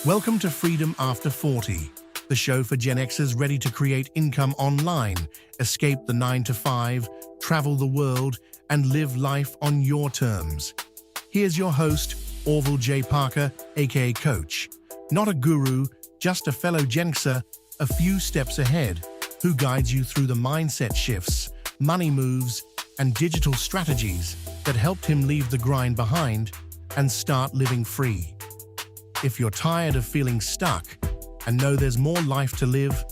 Welcome to Freedom After 40, the show for Gen Xers ready to create income online, escape the 9 to 5, travel the world, and live life on your terms. Here's your host, Orville J. Parker, aka Coach. Not a guru, just a fellow Gen Xer, a few steps ahead, who guides you through the mindset shifts, money moves, and digital strategies that helped him leave the grind behind and start living free. If you're tired of feeling stuck and know there's more life to live,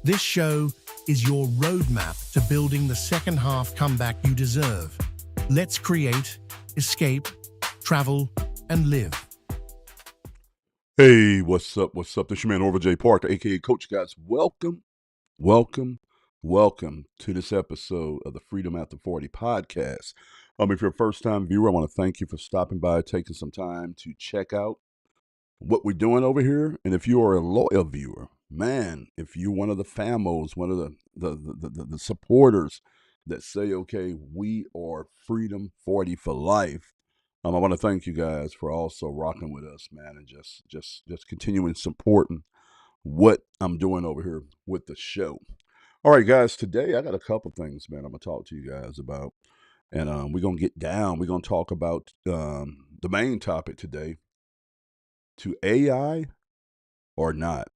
this show is your roadmap to building the second half comeback you deserve. Let's create, escape, travel, and live. Hey, what's up? What's up? This is your man, Orville J. Parker, aka Coach. Guys, welcome to this episode of the Freedom After 40 podcast. If you're a first-time viewer, I want to thank you for stopping by, taking some time to check out what we're doing over here. And if you are a loyal viewer, man, if you're one of the famos, one of the supporters that say, okay, we are Freedom 40 for life, I want to thank you guys for also rocking with us, man, and just continuing supporting what I'm doing over here with the show. All right, guys, today I got a couple things, man, I'm going to talk to you guys about. And we're going to get down. We're going to talk about the main topic today, to AI or not.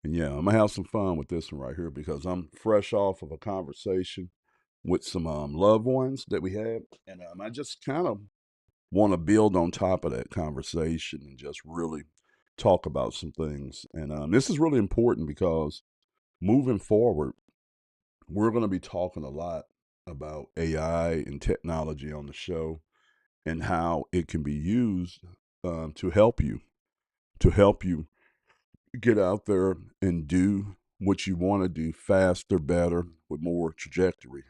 And yeah, I'm going to have some fun with this one right here because I'm fresh off of a conversation with some loved ones that we had. And I just kind of want to build on top of that conversation and just really talk about some things. And this is really important because moving forward, we're going to be talking a lot about AI and technology on the show and how it can be used to help you get out there and do what you want to do faster, better, with more trajectory.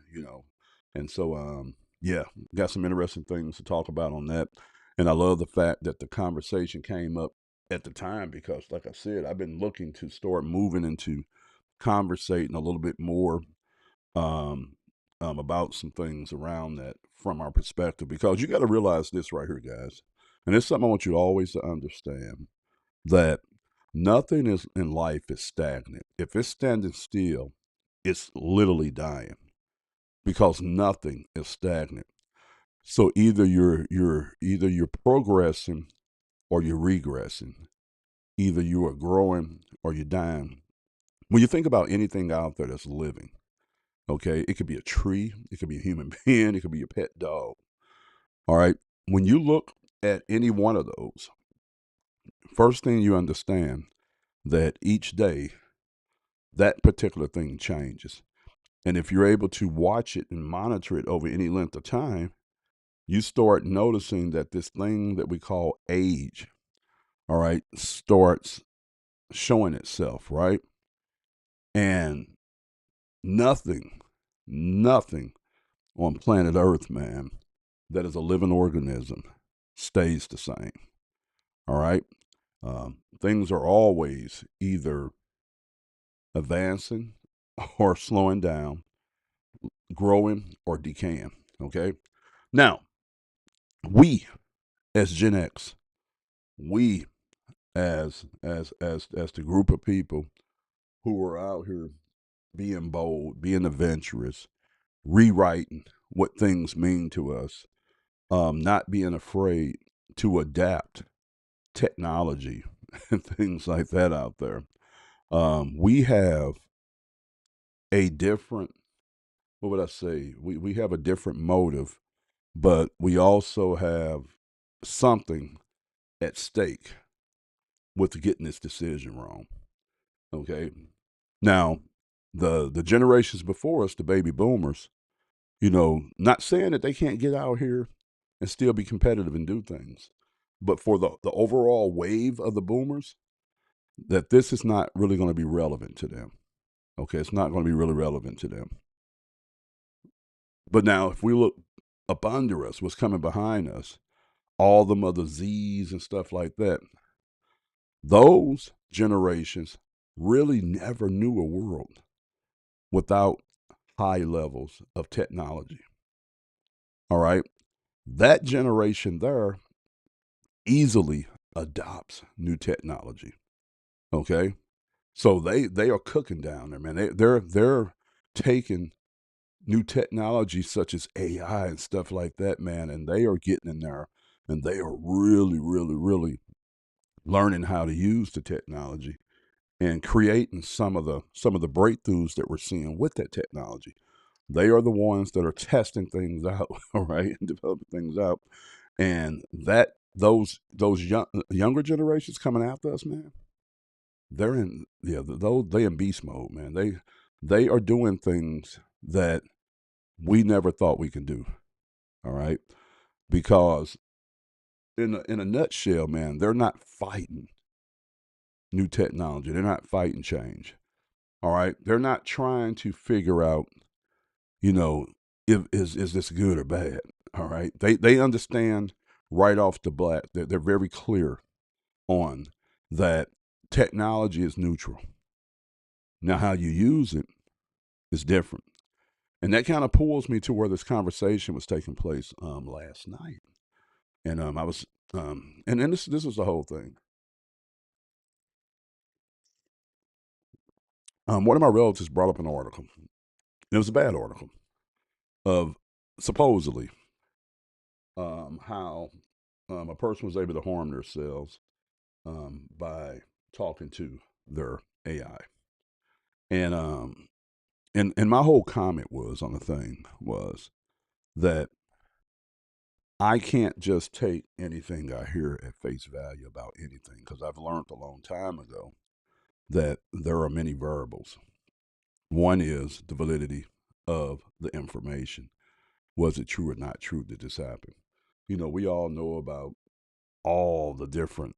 And so, yeah, got some interesting things to talk about on that. And I love the fact that the conversation came up at the time because, like I said, I've been looking to start moving into conversating a little bit more about some things around that from our perspective, because you got to realize this right here, guys. And it's something I want you always to understand, that nothing is in life is stagnant. If it's standing still, it's literally dying, because nothing is stagnant. So either you're progressing or you're regressing. Either you are growing or you're dying. When you think about anything out there that's living, okay, it could be a tree, it could be a human being, it could be a pet dog. All right. When you look at any one of those, first thing you understand that each day that particular thing changes. And if you're able to watch it and monitor it over any length of time, you start noticing that this thing that we call age, all right, starts showing itself, right? And nothing on planet Earth, man, that is a living organism stays the same, all right? Things are always either advancing or slowing down, growing or decaying, okay? Now, we as Gen X, we as the group of people who are out here being bold, being adventurous, rewriting what things mean to us, not being afraid to adapt technology and things like that out there. We have a different, what would I say? We have a different motive, but we also have something at stake with getting this decision wrong. Okay. Now, the generations before us, the baby boomers, not saying that they can't get out here and still be competitive and do things, but for the overall wave of the boomers, that this is not really going to be relevant to them. Okay, it's not going to be really relevant to them. But now, if we look up under us, what's coming behind us, all the other Z's and stuff like that, those generations really never knew a world without high levels of technology. All right. That generation there easily adopts new technology. Okay, so they are cooking down there, man. They're taking new technology such as AI and stuff like that, man, and they are getting in there and they are really, really, really learning how to use the technology and creating some of the breakthroughs that we're seeing with that technology. They are the ones that are testing things out, all right, and developing things out. And that those younger generations coming after us, man, they're in those they in beast mode, man. They are doing things that we never thought we could do. All right. Because in a nutshell, man, they're not fighting new technology. They're not fighting change. All right. They're not trying to figure out, you know, if is this good or bad. All right. They understand right off the bat that they're very clear on that technology is neutral. Now how you use it is different. And that kind of pulls me to where this conversation was taking place last night. And I was and this was the whole thing. One of my relatives brought up an article. It was a bad article of supposedly how a person was able to harm themselves by talking to their AI. And and my whole comment was on the thing was that I can't just take anything I hear at face value about anything because I've learned a long time ago that there are many variables. One is the validity of the information. Was it true or not true that this happened? You know, we all know about all the different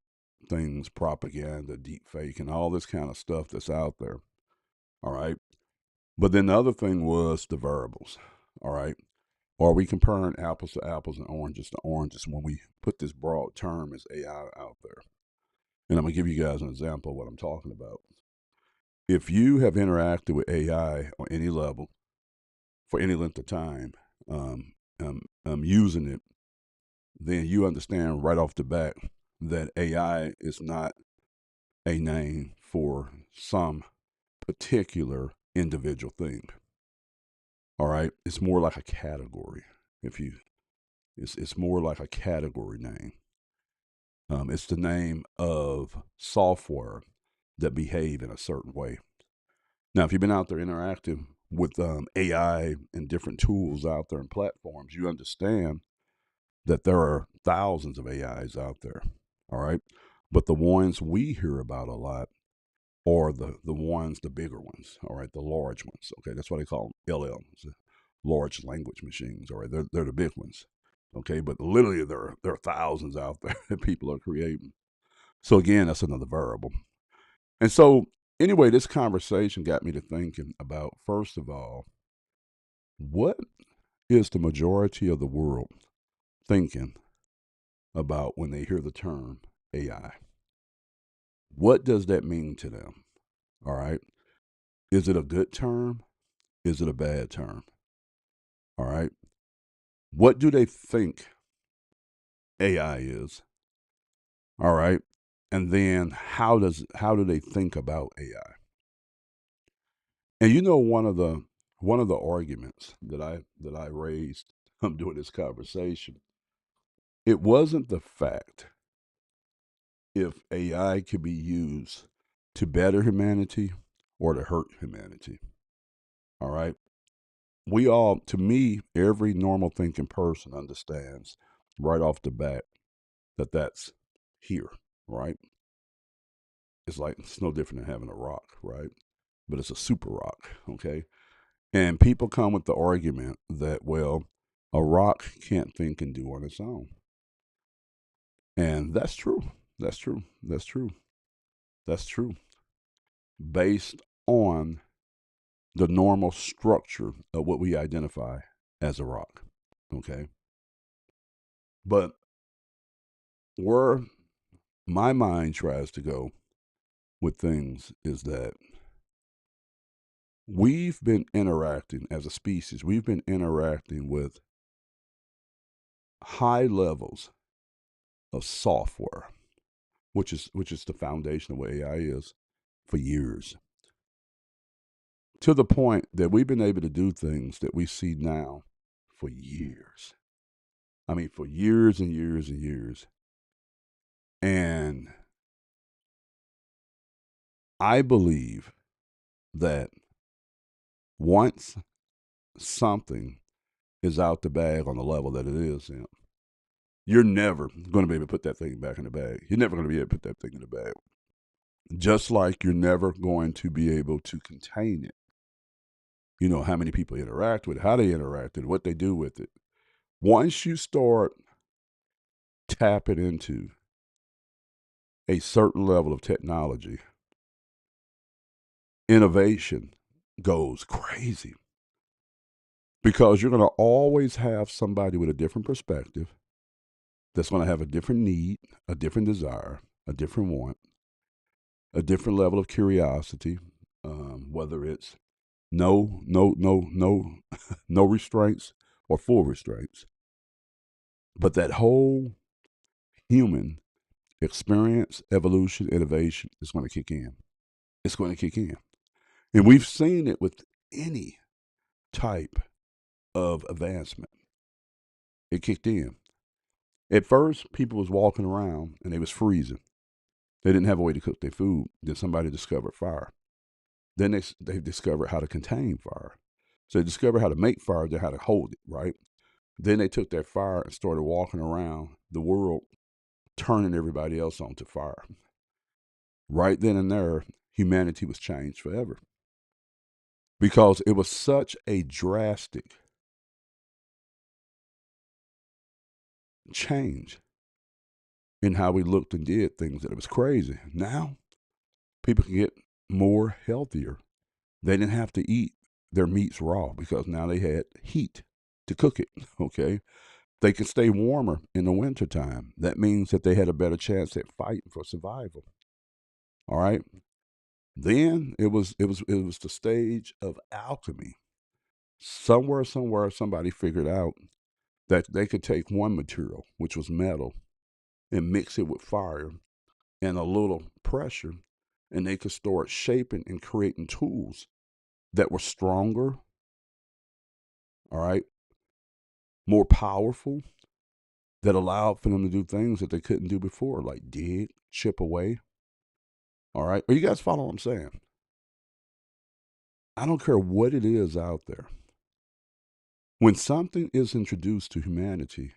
things, propaganda, deep fake, and all this kind of stuff that's out there. All right. But then the other thing was the variables. All right. Are we comparing apples to apples and oranges to oranges when we put this broad term as AI out there? And I'm going to give you guys an example of what I'm talking about. If you have interacted with AI on any level for any length of time, using it, then you understand right off the bat that AI is not a name for some particular individual thing. All right, it's more like a category. If you, it's more like a category name. It's the name of software that behave in a certain way. Now, if you've been out there interacting with AI and different tools out there and platforms, you understand that there are thousands of AIs out there. All right. But the ones we hear about a lot are the bigger ones. All right. The large ones. Okay. That's why they call them LLMs, large language machines. All right. They're the big ones. Okay. But literally, there are thousands out there that people are creating. So, again, that's another variable. And so, anyway, this conversation got me to thinking about, first of all, what is the majority of the world thinking about when they hear the term AI? What does that mean to them? All right. Is it a good term? Is it a bad term? All right. What do they think AI is? All right. And then how do they think about AI? And you know, one of the arguments that I raised during this conversation, it wasn't the fact if AI could be used to better humanity or to hurt humanity. All right. We all, to me, every normal thinking person understands right off the bat that that's here, right? It's no different than having a rock, right? But it's a super rock, okay? And people come with the argument that, well, a rock can't think and do on its own. And that's true. That's true. That's true. That's true. Based on the normal structure of what we identify as a rock, okay? But where my mind tries to go with things is that we've been interacting as a species, we've been interacting with high levels of software. which is the foundation of what AI is, for years, to the point that we've been able to do things that we see now for years. I mean, for years and years and years. And I believe that once something is out the bag on the level that it is in, you're never going to be able to put that thing back in the bag. You're never going to be able to put that thing in the bag. Just like you're never going to be able to contain it. You know, how many people interact with it, how they interact with it, what they do with it. Once you start tapping into a certain level of technology, innovation goes crazy, because you're going to always have somebody with a different perspective that's going to have a different need, a different desire, a different want, a different level of curiosity, whether it's no no restraints or full restraints. But that whole human experience, evolution, innovation is going to kick in. It's going to kick in. And we've seen it with any type of advancement. It kicked in. At first, people was walking around and they was freezing. They didn't have a way to cook their food. Then somebody discovered fire. Then they discovered how to contain fire. So they discovered how to make fire, then how to hold it, right? Then they took that fire and started walking around the world, turning everybody else onto fire. Right then and there, humanity was changed forever, because it was such a drastic change in how we looked and did things that it was crazy. Now, people can get more healthier. They didn't have to eat their meats raw because now they had heat to cook it, okay? They can stay warmer in the wintertime. That means that they had a better chance at fighting for survival. All right? Then it was the stage of alchemy. Somewhere, somebody figured out that they could take one material, which was metal, and mix it with fire and a little pressure, and they could start shaping and creating tools that were stronger, all right, more powerful, that allowed for them to do things that they couldn't do before, like dig, chip away. All right. Are you guys follow what I'm saying? I don't care what it is out there. When something is introduced to humanity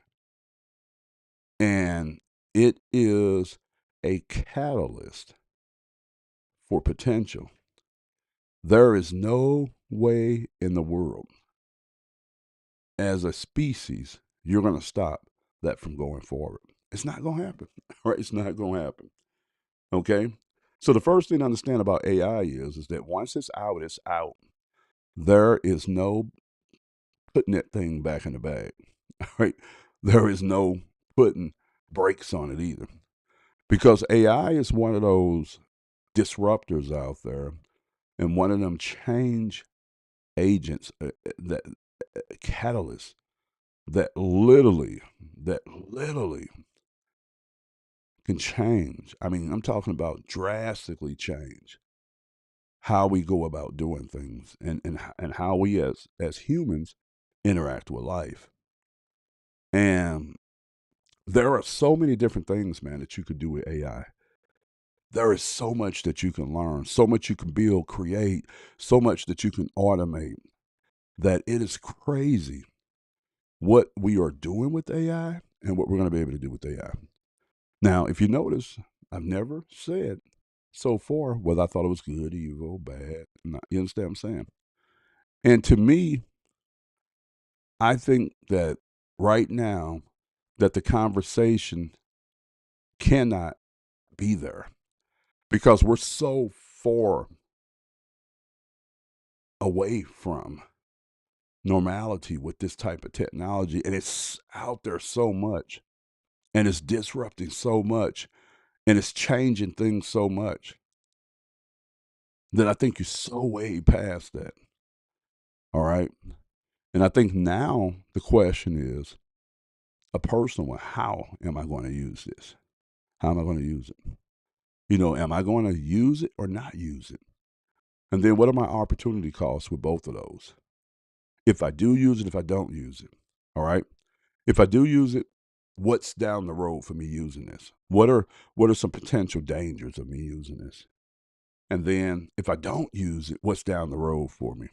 and it is a catalyst for potential, there is no way in the world, as a species, you're going to stop that from going forward. It's not going to happen, right? It's not going to happen. Okay. So the first thing to understand about AI is that once it's out, it's out. There is no putting that thing back in the bag, right? There is no putting brakes on it either, because AI is one of those disruptors out there, and one of them change agents, that catalysts that literally can change. I mean, I'm talking about drastically change how we go about doing things, and how we as humans interact with life. And there are so many different things, man, that you could do with AI. There is so much that you can learn, so much you can build, create, so much that you can automate, that it is crazy what we are doing with AI and what we're going to be able to do with AI. Now, if you notice, I've never said so far whether I thought it was good, evil, bad. Not, you understand what I'm saying? And to me, I think that right now, that the conversation cannot be there, because we're so far away from normality with this type of technology, and it's out there so much, and it's disrupting so much, and it's changing things so much, that I think you're so way past that. All right. And I think now the question is a personal one: how am I going to use this? How am I going to use it? Am I going to use it or not use it? And then what are my opportunity costs with both of those? If I do use it, if I don't use it, all right? If I do use it, what's down the road for me using this? What are some potential dangers of me using this? And then if I don't use it, what's down the road for me?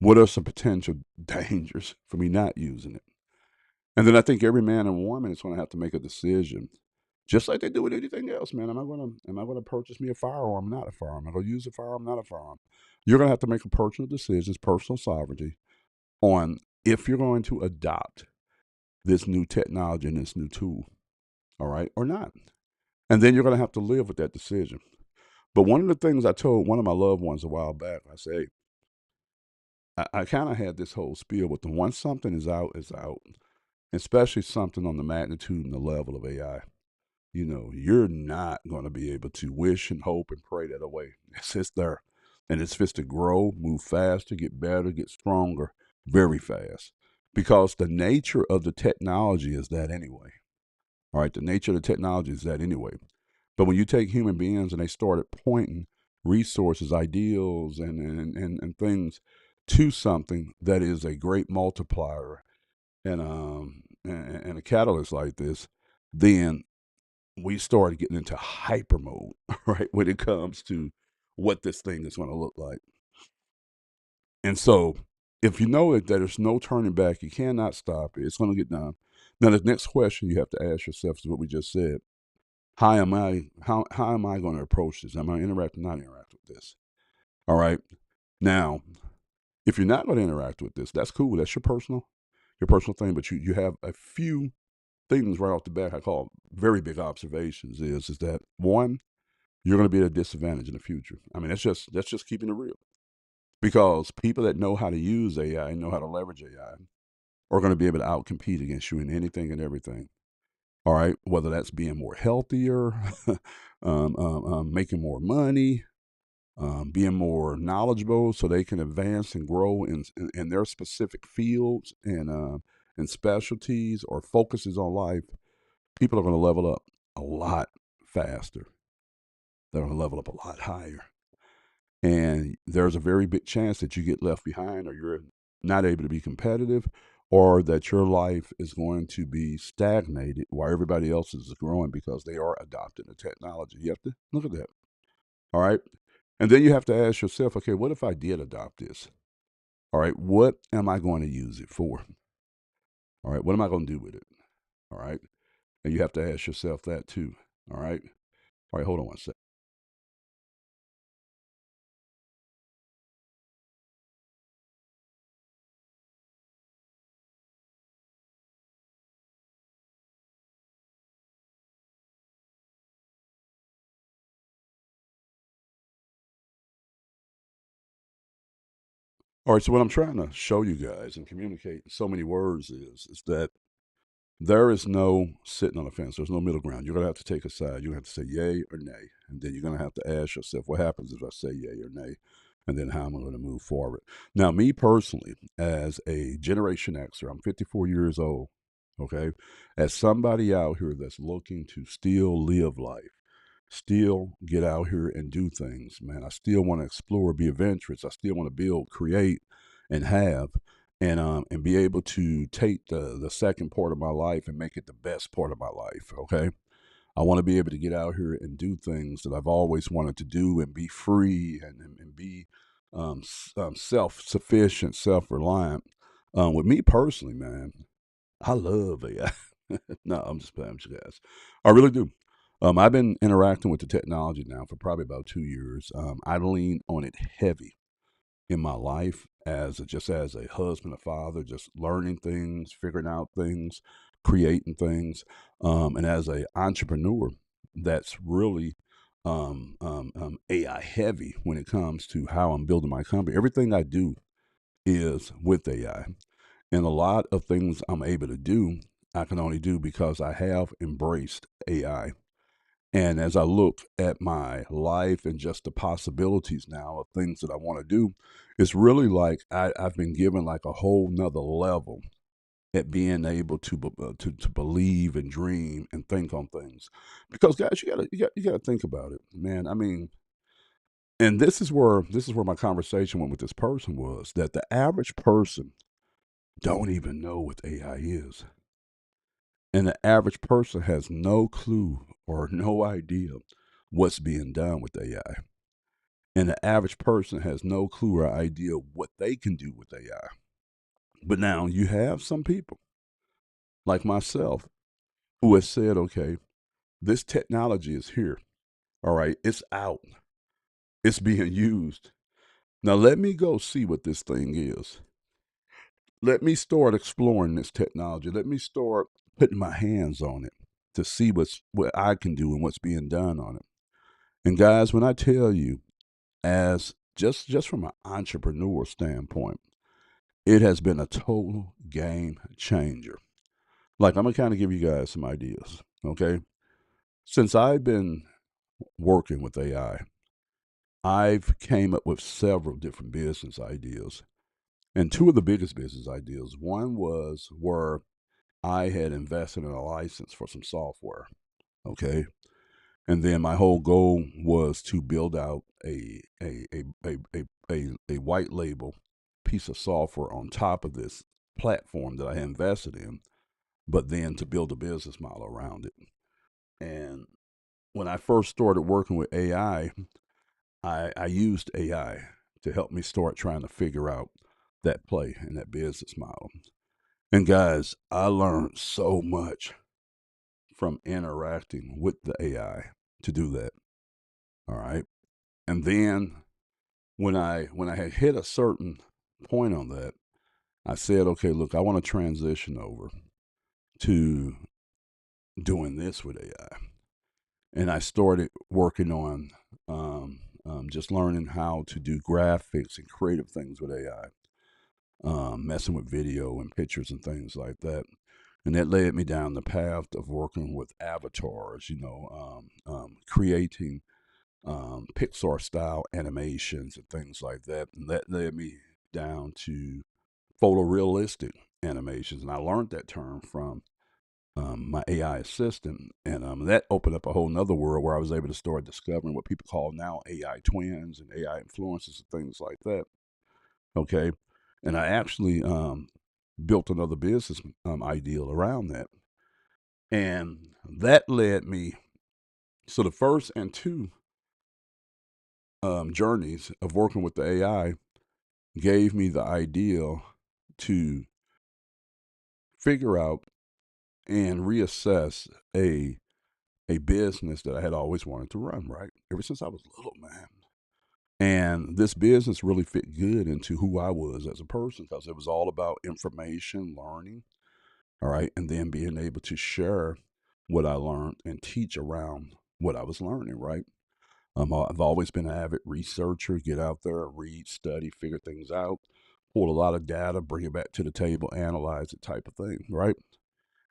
What are some potential dangers for me not using it? And then I think every man and woman is going to have to make a decision, just like they do with anything else, man. Am I gonna purchase me a firearm, not a firearm? Am I gonna use a firearm, not a firearm? You're gonna have to make a personal decisions, personal sovereignty on if you're going to adopt this new technology and this new tool, all right, or not. And then you're gonna have to live with that decision. But one of the things I told one of my loved ones a while back, I say, I kind of had this whole spiel with them. Once something is out, it's out. Especially something on the magnitude and the level of AI. You're not going to be able to wish and hope and pray that away. It's there. And it's supposed to grow, move faster, get better, get stronger very fast. Because the nature of the technology is that anyway. All right. The nature of the technology is that anyway. But when you take human beings and they started pointing resources, ideals, and things to something that is a great multiplier and a catalyst like this, then we started getting into hyper mode, right? When it comes to what this thing is going to look like. And so if you know that there's no turning back, you cannot stop it. It's going to get done. Now, the next question you have to ask yourself is what we just said. How am I going to approach this? Am I interact or not interact with this? All right. Now, if you're not going to interact with this, that's cool. That's your personal thing. But you have a few things right off the bat I call very big observations is that one, you're going to be at a disadvantage in the future. I mean, that's just keeping it real. Because people that know how to use AI and know how to leverage AI are going to be able to outcompete against you in anything and everything. All right, whether that's being more healthier, making more money, being more knowledgeable, so they can advance and grow in their specific fields and specialties or focuses on life. People are going to level up a lot faster. They're going to level up a lot higher. And there's a very big chance that you get left behind or you're not able to be competitive or that your life is going to be stagnated while everybody else is growing because they are adopting the technology. You have to look at that. All right. And then you have to ask yourself, okay, what if I did adopt this? All right. What am I going to use it for? All right. What am I going to do with it? All right. And you have to ask yourself that too. All right. All right. Hold on one second. All right. So what I'm trying to show you guys and communicate in so many words is that there is no sitting on the fence. There's no middle ground. You're going to have to take a side. You're going to have to say yay or nay. And then you're going to have to ask yourself, what happens if I say yay or nay? And then how am I going to move forward? Now, me personally, as a Generation Xer, I'm 54 years old, okay? As somebody out here that's looking to still live life, still get out here and do things, man. I still want to explore, be adventurous. I still want to build, create, and have and be able to take the second part of my life and make it the best part of my life. Okay, I want to be able to get out here and do things that I've always wanted to do and be free and be self sufficient, self reliant. With me personally, man, I love AI. No, I'm just playing with you guys. I really do. I've been interacting with the technology now for probably about 2 years. I lean on it heavy in my life just as a husband, a father, just learning things, figuring out things, creating things, and as a entrepreneur, that's really AI heavy when it comes to how I'm building my company. Everything I do is with AI, and a lot of things I'm able to do, I can only do because I have embraced AI. And as I look at my life and just the possibilities now of things that I want to do, it's really like I've been given like a whole nother level at being able to believe and dream and think on things. Because guys, you gotta think about it, man. I mean, and this is where my conversation went with this person was that the average person don't even know what AI is. And the average person has no clue or no idea what's being done with AI. And the average person has no clue or idea what they can do with AI. But now you have some people like myself who has said, okay, this technology is here. All right, it's out, it's being used. Now let me go see what this thing is. Let me start exploring this technology. Let me start putting my hands on it to see what I can do and what's being done on it. And guys, when I tell you, as just from an entrepreneur standpoint, it has been a total game changer. Like I'm gonna kind of give you guys some ideas. Okay, since I've been working with AI, I've came up with several different business ideas. And two of the biggest business ideas, one was where I had invested in a license for some software. Okay. And then my whole goal was to build out a white label piece of software on top of this platform that I had invested in, but then to build a business model around it. And when I first started working with AI, I used AI to help me start trying to figure out that play and that business model. And guys, I learned so much from interacting with the AI to do that. All right. And then when I had hit a certain point on that, I said, okay, look, I want to transition over to doing this with AI. And I started working on just learning how to do graphics and creative things with AI, messing with video and pictures and things like that. And that led me down the path of working with avatars, creating Pixar style animations and things like that. And that led me down to photorealistic animations. And I learned that term from my AI assistant. And that opened up a whole nother world where I was able to start discovering what people call now AI twins and AI influences and things like that. Okay. And I actually built another business ideal around that. And that led me, so the first and two journeys of working with the AI gave me the ideal to figure out and reassess a business that I had always wanted to run, right? Ever since I was little, man. And this business really fit good into who I was as a person because it was all about information, learning, all right, and then being able to share what I learned and teach around what I was learning, right? I've always been an avid researcher, get out there, read, study, figure things out, pull a lot of data, bring it back to the table, analyze it type of thing, right?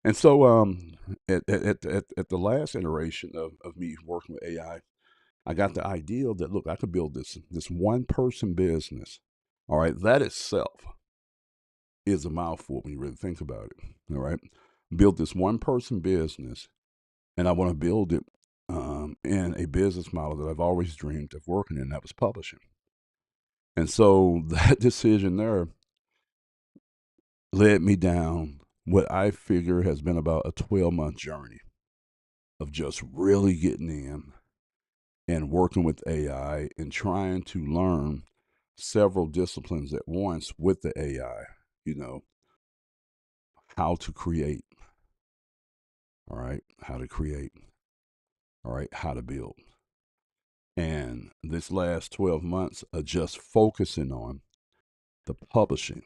And so at the last iteration of me working with AI, I got the ideal that, look, I could build this one person business. All right, that itself is a mouthful when you really think about it. All right, build this one person business, and I want to build it in a business model that I've always dreamed of working in. That was publishing. And so that decision there led me down what I figure has been about a 12-month journey of just really getting in and working with AI and trying to learn several disciplines at once with the AI, you know, how to create, all right, how to create, all right, how to build. And this last 12 months of just focusing on the publishing,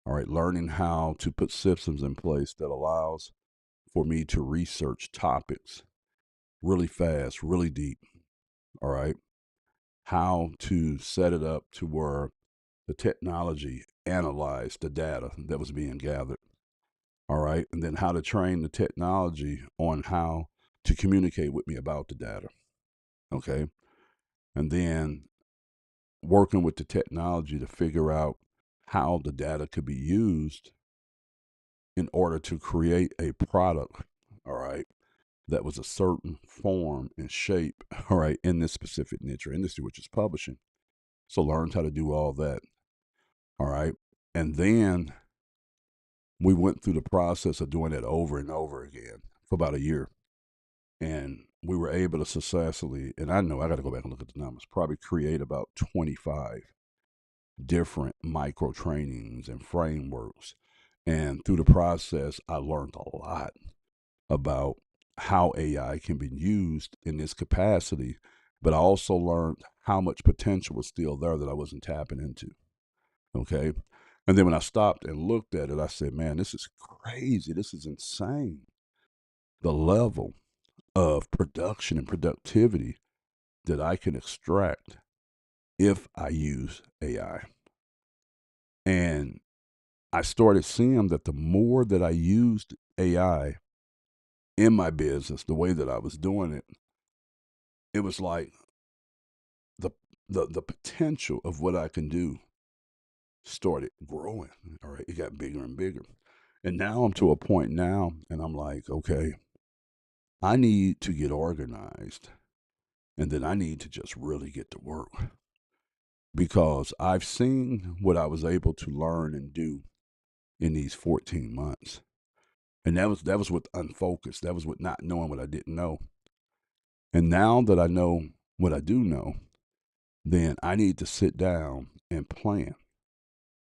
all right, learning how to put systems in place that allows for me to research topics really fast, really deep, all right, how to set it up to where the technology analyzed the data that was being gathered, all right, and then how to train the technology on how to communicate with me about the data, okay, and then working with the technology to figure out how the data could be used in order to create a product, all right, that was a certain form and shape, all right, in this specific niche or industry, which is publishing. So learned how to do all that, all right. And then we went through the process of doing it over and over again for about a year. And we were able to successfully, and I know I got to go back and look at the numbers, probably create about 25 different micro trainings and frameworks. And through the process, I learned a lot about how AI can be used in this capacity, but I also learned how much potential was still there that I wasn't tapping into. Okay. And then when I stopped and looked at it, I said, man, this is crazy. This is insane. The level of production and productivity that I can extract if I use AI. And I started seeing that the more that I used AI in my business, the way that I was doing it, it was like the the potential of what I can do started growing. All right. It got bigger and bigger. And now I'm to a point now, and I'm like, okay, I need to get organized. And then I need to just really get to work because I've seen what I was able to learn and do in these 14 months. And that was with unfocused. That was with not knowing what I didn't know. And now that I know what I do know, then I need to sit down and plan.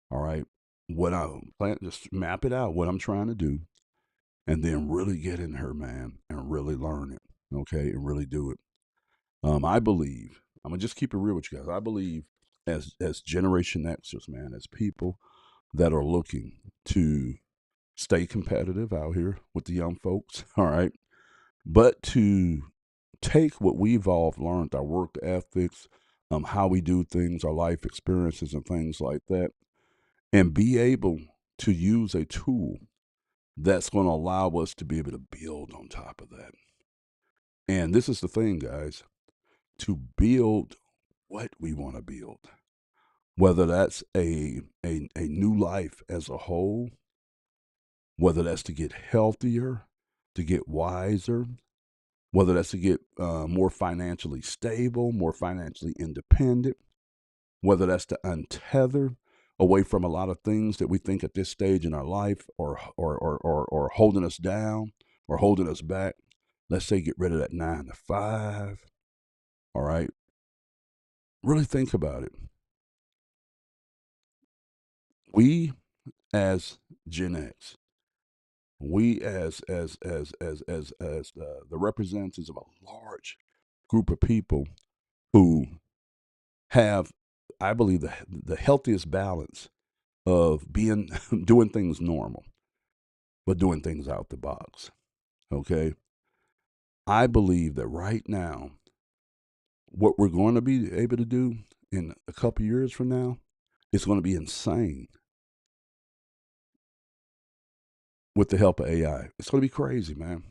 All right. What I plan, just map it out, what I'm trying to do, and then really get in her, man, and really learn it. Okay. And really do it. I believe, I'm gonna just keep it real with you guys. I believe as Generation Xers, man, as people that are looking to stay competitive out here with the young folks, all right, but to take what we've all learned, our work ethics, how we do things, our life experiences, and things like that, and be able to use a tool that's going to allow us to be able to build on top of that. And this is the thing, guys, to build what we want to build, whether that's a new life as a whole, whether that's to get healthier, to get wiser, whether that's to get more financially stable, more financially independent, whether that's to untether away from a lot of things that we think at this stage in our life or holding us down or holding us back. Let's say get rid of that 9 to 5. All right. Really think about it. We as Gen X, we as the representatives of a large group of people who have, I believe, the healthiest balance of being doing things normal, but doing things out the box. Okay. I believe that right now, what we're going to be able to do in a couple years from now is going to be insane with the help of AI. It's going to be crazy, man.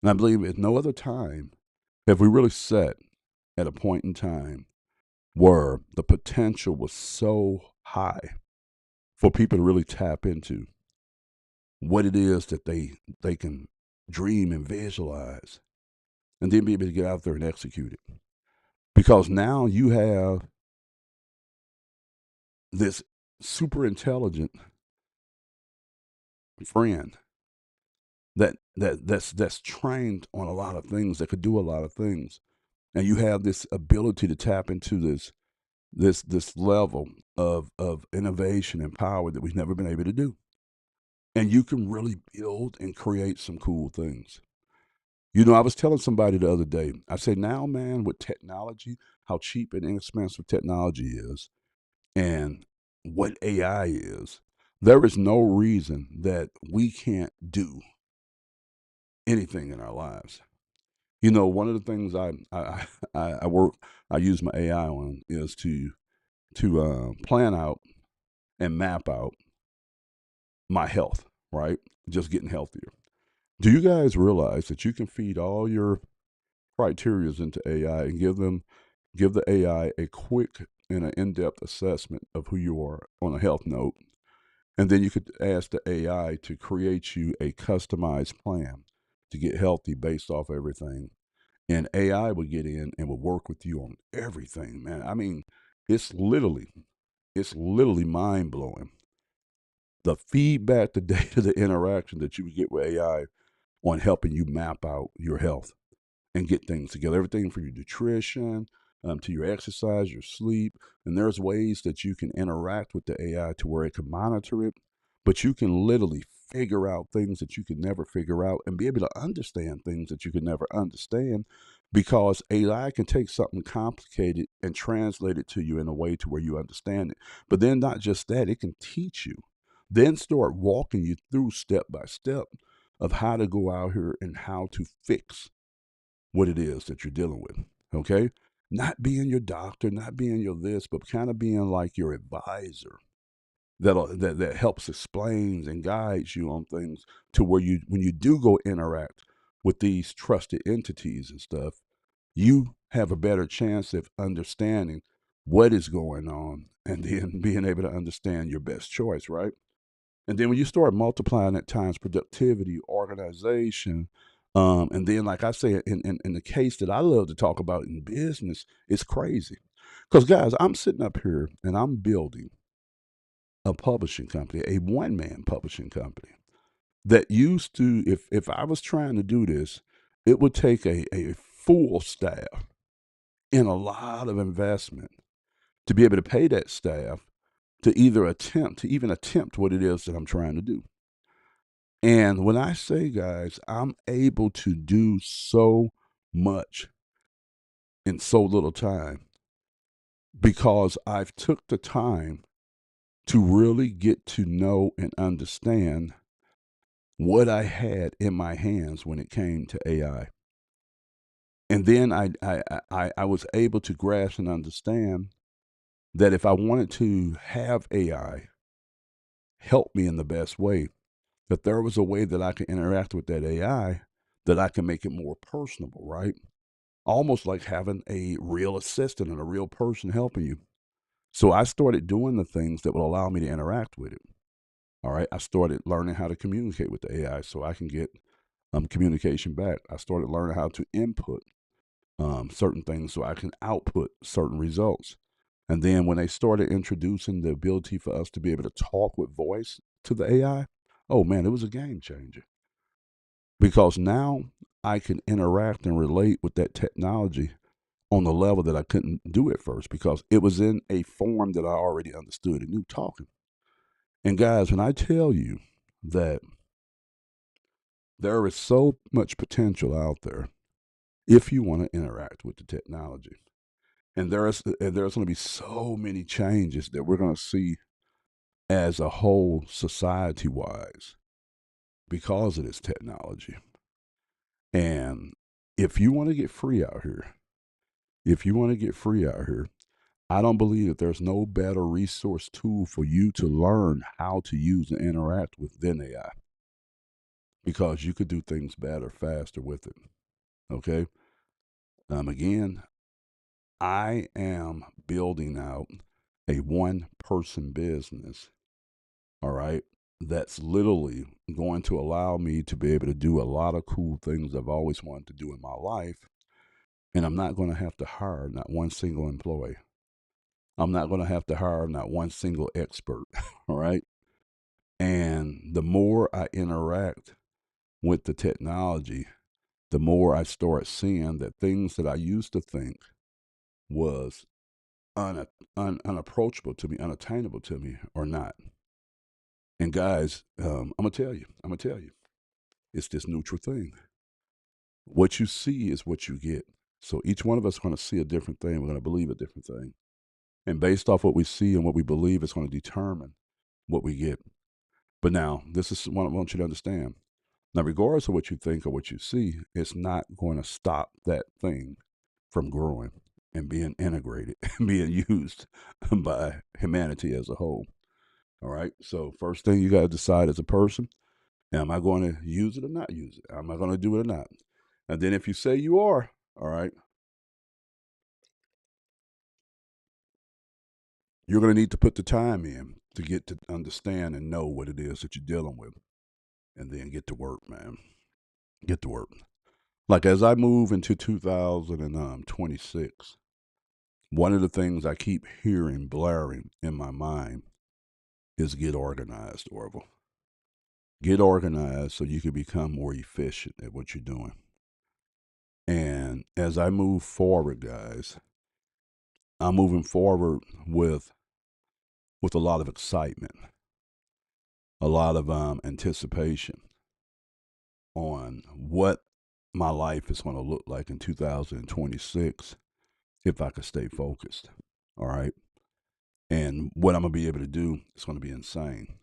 And I believe at no other time have we really sat at a point in time where the potential was so high for people to really tap into what it is that they can dream and visualize and then be able to get out there and execute it. Because now you have this super intelligent friend that's trained on a lot of things, that could do a lot of things. And you have this ability to tap into this level of innovation and power that we've never been able to do. And you can really build and create some cool things. You know, I was telling somebody the other day, I said, now, man, with technology, how cheap and inexpensive technology is, and what AI is, there is no reason that we can't do anything in our lives. You know, one of the things I use my AI on is to plan out and map out my health, right? Just getting healthier. Do you guys realize that you can feed all your criterias into AI and give the AI a quick and an in-depth assessment of who you are on a health note, And then you could ask the AI to create you a customized plan to get healthy based off everything. And AI would get in and would work with you on everything, man. I mean, it's literally, it's literally mind blowing. The feedback, the data, the interaction that you would get with AI on helping you map out your health and get things together. Everything from your nutrition to your exercise, your sleep. And there's ways that you can interact with the AI to where it can monitor it, but you can literally figure out things that you could never figure out and be able to understand things that you could never understand because AI can take something complicated and translate it to you in a way to where you understand it. But then not just that, it can teach you, then start walking you through step by step of how to go out here and how to fix what it is that you're dealing with. Okay. Not being your doctor, not being your this, but kind of being like your advisor that helps explains and guides you on things to where you when you do go interact with these trusted entities and stuff, you have a better chance of understanding what is going on and then being able to understand your best choice, right? And then when you start multiplying at times productivity, organization, and then like I say in the case that I love to talk about in business, it's crazy. Because guys, I'm sitting up here and I'm building a publishing company, a one-man publishing company that used to, if I was trying to do this, it would take a full staff and a lot of investment to be able to pay that staff to either attempt to even attempt what it is that I'm trying to do. And when I say, guys, I'm able to do so much in so little time because I've took the time to really get to know and understand what I had in my hands when it came to AI. And then I was able to grasp and understand that if I wanted to have AI help me in the best way, that there was a way that I could interact with that AI that I can make it more personable, right? Almost like having a real assistant and a real person helping you. So I started doing the things that would allow me to interact with it. All right. I started learning how to communicate with the AI so I can get communication back. I started learning how to input certain things so I can output certain results. And then when they started introducing the ability for us to be able to talk with voice to the AI, oh man, it was a game changer because now I can interact and relate with that technology on the level that I couldn't do at first because it was in a form that I already understood and knew talking. And guys, when I tell you that there is so much potential out there if you want to interact with the technology, and there's going to be so many changes that we're going to see as a whole society wise because of this technology. And if you want to get free out here, if you want to get free out here, I don't believe that there's no better resource tool for you to learn how to use and interact with than AI because you could do things better, faster with it. Okay. Again, I am building out a one person business. All right. That's literally going to allow me to be able to do a lot of cool things I've always wanted to do in my life. And I'm not going to have to hire not one single employee. I'm not going to have to hire not one single expert. All right. And the more I interact with the technology, the more I start seeing that things that I used to think was unapproachable to me, unattainable to me, are not. And guys, I'm gonna tell you, it's this neutral thing. What you see is what you get. So each one of us is going to see a different thing. We're going to believe a different thing, and based off what we see and what we believe, it's going to determine what we get. But now, this is what I want you to understand. Now, regardless of what you think or what you see, it's not going to stop that thing from growing and being integrated and being used by humanity as a whole. All right. So, first thing you got to decide as a person, am I going to use it or not use it? Am I going to do it or not? And then if you say you are, all right, you're going to need to put the time in to get to understand and know what it is that you're dealing with, and then get to work, man. Get to work. Like as I move into 2026, one of the things I keep hearing blaring in my mind is get organized, Orville. Get organized so you can become more efficient at what you're doing. And as I move forward, guys, I'm moving forward with a lot of excitement, a lot of anticipation on what my life is going to look like in 2026 if I could stay focused. All right. And what I'm going to be able to do is going to be insane.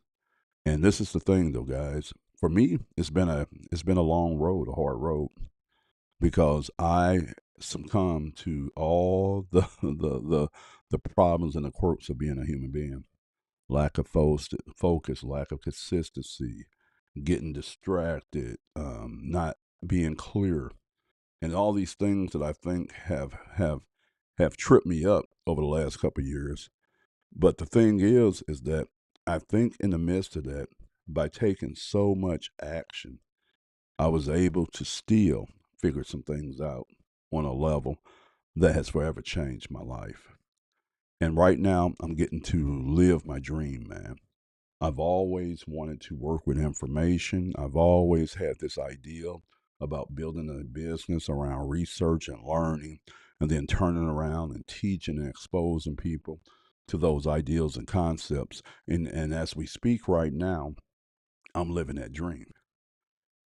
And this is the thing though, guys. For me, it's been a long road, a hard road, because I succumbed to all the problems and the quirks of being a human being. Lack of focus, lack of consistency, getting distracted, not being clear, and all these things that I think have tripped me up over the last couple of years. But the thing is that I think in the midst of that, by taking so much action, I was able to still figure some things out on a level that has forever changed my life. And right now, I'm getting to live my dream, man. I've always wanted to work with information. I've always had this idea about building a business around research and learning, and then turning around and teaching and exposing people to those ideals and concepts. And as we speak right now, I'm living that dream.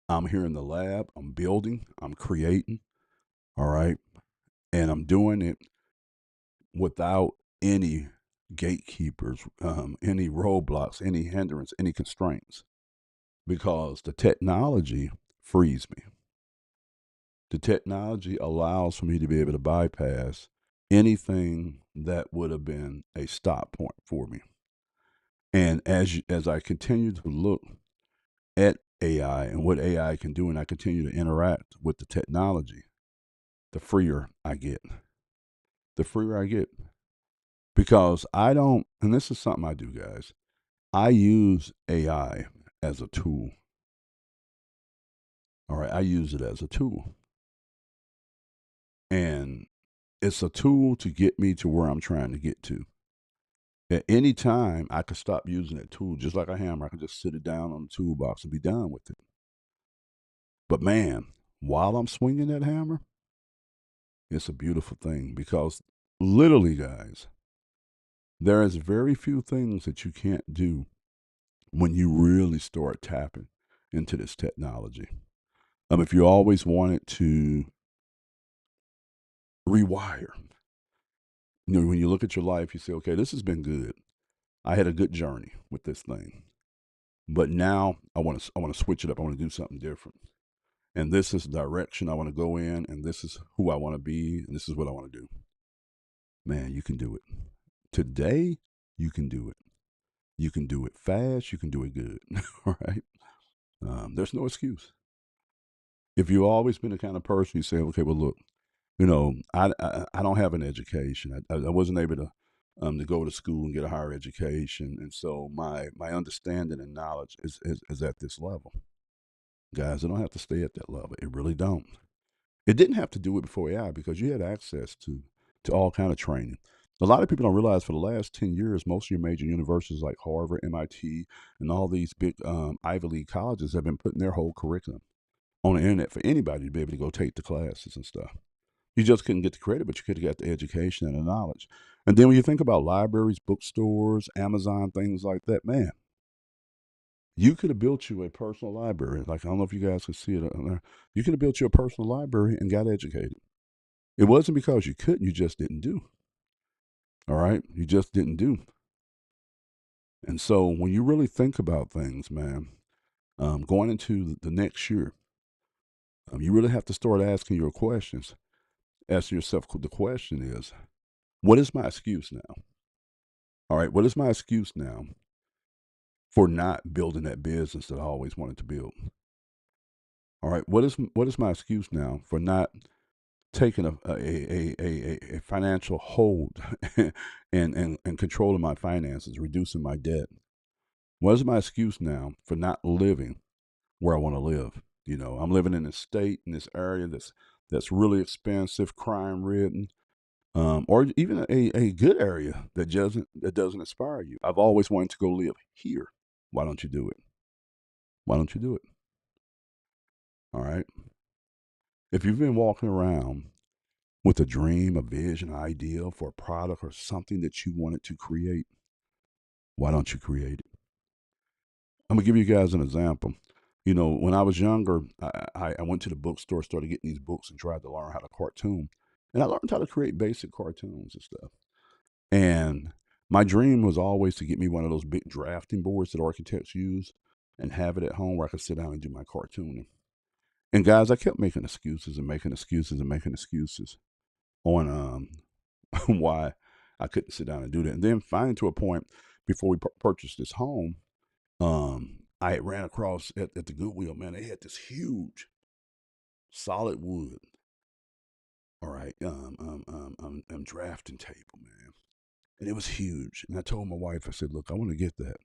I'm here in the lab, I'm building, I'm creating, all right? And I'm doing it without any gatekeepers, any roadblocks, any hindrance, any constraints, because the technology frees me. The technology allows for me to be able to bypass anything that would have been a stop point for me. And as I continue to look at AI and what AI can do, and I continue to interact with the technology, the freer I get. The freer I get. Because I don't, and this is something I do, guys, I use AI as a tool. All right, I use it as a tool. And it's a tool to get me to where I'm trying to get to. At any time, I could stop using that tool, just like a hammer. I could just sit it down on the toolbox and be done with it. But man, while I'm swinging that hammer, it's a beautiful thing, because literally, guys, there is very few things that you can't do when you really start tapping into this technology. If you always wanted to rewire, when you look at your life, you say, okay, this has been good. I had a good journey with this thing, but now I want to switch it up. I want to do something different. And this is the direction I want to go in, and this is who I want to be, and this is what I want to do. Man, you can do it. Today, you can do it. You can do it fast. You can do it good. All right. There's no excuse. If you've always been the kind of person you say, okay, well, look, I don't have an education. I wasn't able to go to school and get a higher education, and so my understanding and knowledge is at this level. Guys, it don't have to stay at that level. It really don't. It didn't have to do it before AI, because you had access to all kind of training. A lot of people don't realize for the last 10 years, most of your major universities like Harvard, MIT, and all these big Ivy League colleges have been putting their whole curriculum on the internet for anybody to be able to go take the classes and stuff. You just couldn't get the credit, but you could have got the education and the knowledge. And then when you think about libraries, bookstores, Amazon, things like that, man, you could have built you a personal library. Like, I don't know if you guys can see it on there. You could have built you a personal library and got educated. It wasn't because you couldn't, you just didn't do. All right? You just didn't do. And so when you really think about things, man, going into the next year, you really have to start asking your questions. Asking yourself, the question is, what is my excuse now? All right, what is my excuse now for not building that business that I always wanted to build? All right, what is my excuse now for not taking a financial hold and controlling my finances, reducing my debt. What is my excuse now for not living where I want to live? You know, I'm living in a state in this area that's really expensive, crime ridden, or even a good area that doesn't inspire you. I've always wanted to go live here. Why don't you do it? Why don't you do it? All right. If you've been walking around with a dream, a vision, an ideal for a product or something that you wanted to create, why don't you create it? I'm gonna give you guys an example. You know, when I was younger, I went to the bookstore, started getting these books, and tried to learn how to cartoon. And I learned how to create basic cartoons and stuff. And my dream was always to get me one of those big drafting boards that architects use and have it at home where I could sit down and do my cartooning. And guys, I kept making excuses and making excuses and making excuses on why I couldn't sit down and do that. And then finally, to a point before we purchased this home, I had ran across at the Goodwill, man. They had this huge solid wood, all right, drafting table, man, and it was huge. And I told my wife, I said, "Look, I want to get that."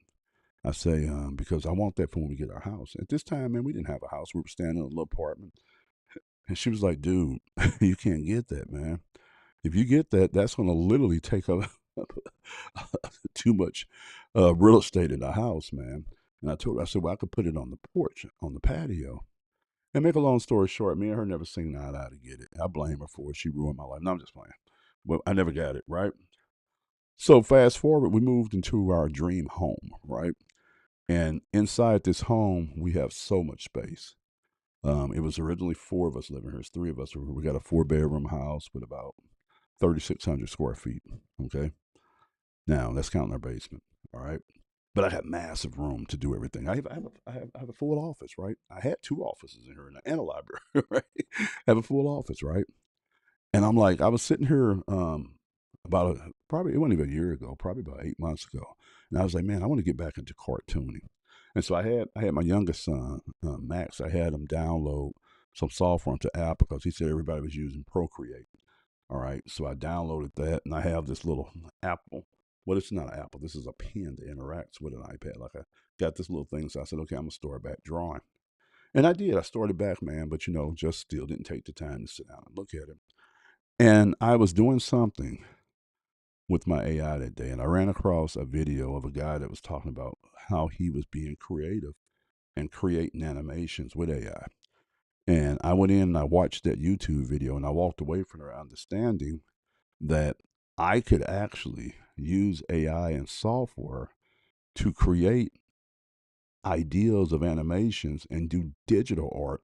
I say, because I want that for when we get our house. At this time, man, we didn't have a house. We were staying in a little apartment. And she was like, dude, you can't get that, man. If you get that, that's going to literally take up too much real estate in the house, man. And I told her, I said, well, I could put it on the porch, on the patio. And make a long story short, me and her never seen eye to eye to get it. I blame her for it. She ruined my life. No, I'm just playing. Well, I never got it, right? So fast forward, we moved into our dream home, right? And inside this home, we have so much space. It was originally four of us living here. It's three of us. We got a 4-bedroom house with about 3,600 square feet. Okay. Now that's counting our basement. All right. But I have massive room to do everything. I have a full office, right? I had two offices in here and a library, right? I have a full office, right? And I'm like, I was sitting here probably, it wasn't even a year ago, probably about 8 months ago. And I was like, man, I want to get back into cartooning. And so I had my youngest son, Max, I had him download some software onto Apple because he said everybody was using Procreate. All right. So I downloaded that and I have this little Apple. Well, it's not an Apple. This is a pen that interacts with an iPad. Like I got this little thing. So I said, okay, I'm going to start back drawing. And I did. I started back, man, but just still didn't take the time to sit down and look at it. And I was doing something with my AI that day, and I ran across a video of a guy that was talking about how he was being creative and creating animations with AI. And I went in and I watched that YouTube video, and I walked away from there understanding that I could actually use AI and software to create ideas of animations and do digital art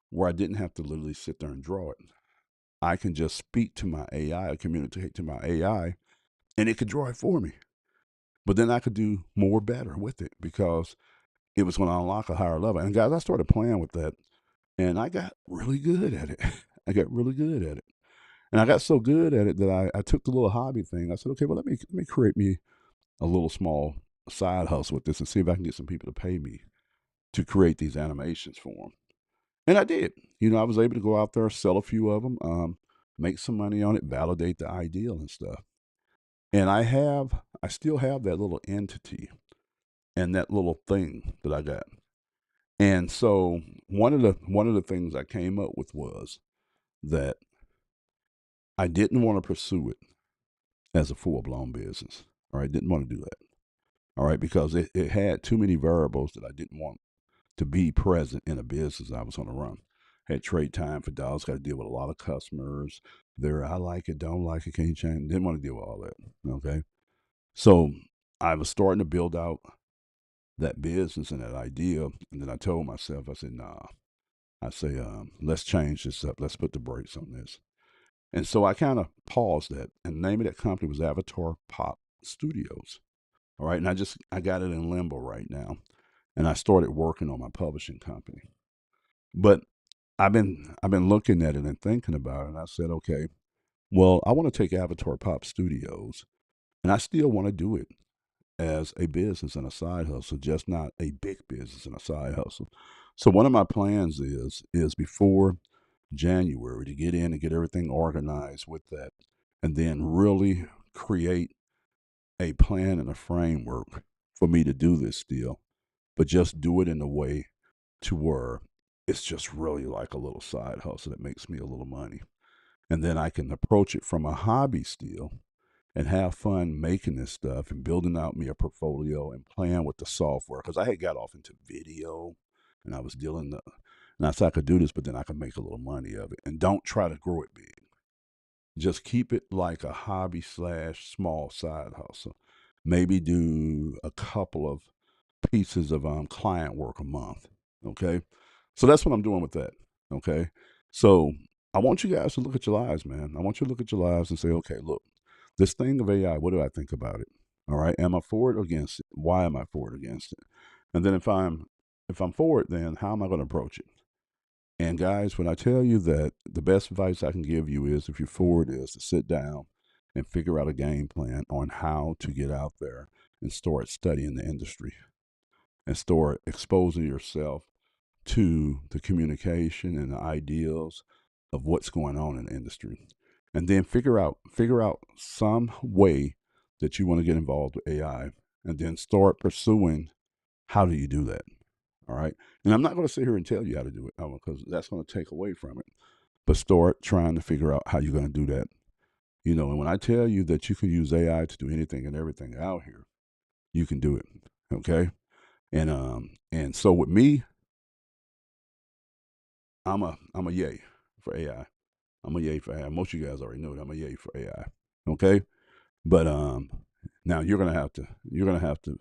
where I didn't have to literally sit there and draw it. I can just speak to my AI, communicate to my AI, and it could draw it for me. But then I could do more better with it because it was going to unlock a higher level. And guys, I started playing with that and I got really good at it. I got really good at it. And I got so good at it that I took the little hobby thing. I said, okay, well, let me create me a little small side hustle with this and see if I can get some people to pay me to create these animations for them. And I did. I was able to go out there, sell a few of them, make some money on it, validate the ideal and stuff. And I still have that little entity and that little thing that I got. And so one of the things I came up with was that I didn't want to pursue it as a full blown business. All right, didn't want to do that. All right, because it had too many variables that I didn't want to be present in a business I was going to run. Had trade time for dollars, got to deal with a lot of customers. I like it, don't like it, can't change. Didn't want to deal with all that. Okay. So I was starting to build out that business and that idea. And then I told myself, I said, nah, I say, let's change this up. Let's put the brakes on this. And so I kind of paused that. And the name of that company was Avatar Pop Studios. All right. And I got it in limbo right now. And I started working on my publishing company. But I've been looking at it and thinking about it. And I said, okay, well, I want to take Avatar Pop Studios and I still want to do it as a business and a side hustle, just not a big business and a side hustle. So one of my plans is before January to get in and get everything organized with that, and then really create a plan and a framework for me to do this deal, but just do it in a way to where it's just really like a little side hustle that makes me a little money. And then I can approach it from a hobby still and have fun making this stuff and building out me a portfolio and playing with the software. Because I had got off into video and I was dealing the, and I said I could do this, but then I could make a little money of it. And don't try to grow it big. Just keep it like a hobby slash small side hustle. Maybe do a couple of pieces of client work a month. Okay. So that's what I'm doing with that. Okay. So I want you guys to look at your lives, man. I want you to look at your lives and say, okay, look, this thing of AI, what do I think about it? All right. Am I for it or against it? Why am I for it or against it? And then if I'm for it, then how am I going to approach it? And guys, when I tell you that the best advice I can give you is, if you're for it, is to sit down and figure out a game plan on how to get out there and start studying the industry and start exposing yourself to the communication and the ideals of what's going on in the industry. And then figure out some way that you want to get involved with AI, and then start pursuing how do you do that. All right. And I'm not going to sit here and tell you how to do it because that's going to take away from it. But start trying to figure out how you're going to do that. You know, and when I tell you that you can use AI to do anything and everything out here, you can do it. Okay. And so with me, I'm a yay for AI. I'm a yay for AI. Most of you guys already know that I'm a yay for AI. Okay. But now you're gonna have to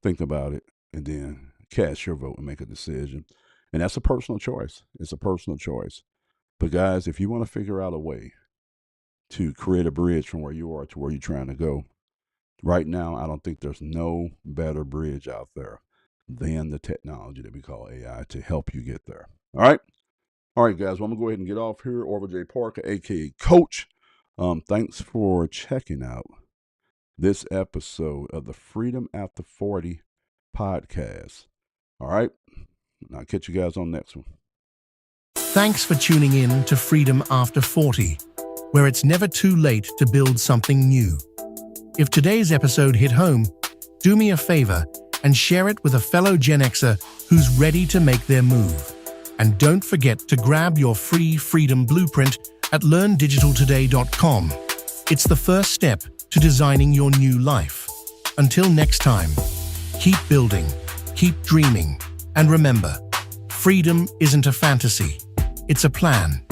think about it and then cast your vote and make a decision. And that's a personal choice. It's a personal choice. But guys, if you want to figure out a way to create a bridge from where you are to where you're trying to go, right now, I don't think there's no better bridge out there than the technology that we call AI to help you get there. All right. All right, guys, well, I'm going to go ahead and get off here. Orville J. Parker, a.k.a. Coach. Thanks for checking out this episode of the Freedom After 40 podcast. All right. I'll catch you guys on the next one. Thanks for tuning in to Freedom After 40, where it's never too late to build something new. If today's episode hit home, do me a favor and share it with a fellow Gen Xer who's ready to make their move. And don't forget to grab your free Freedom Blueprint at learndigitaltoday.com. It's the first step to designing your new life. Until next time, keep building, keep dreaming, and remember, freedom isn't a fantasy, it's a plan.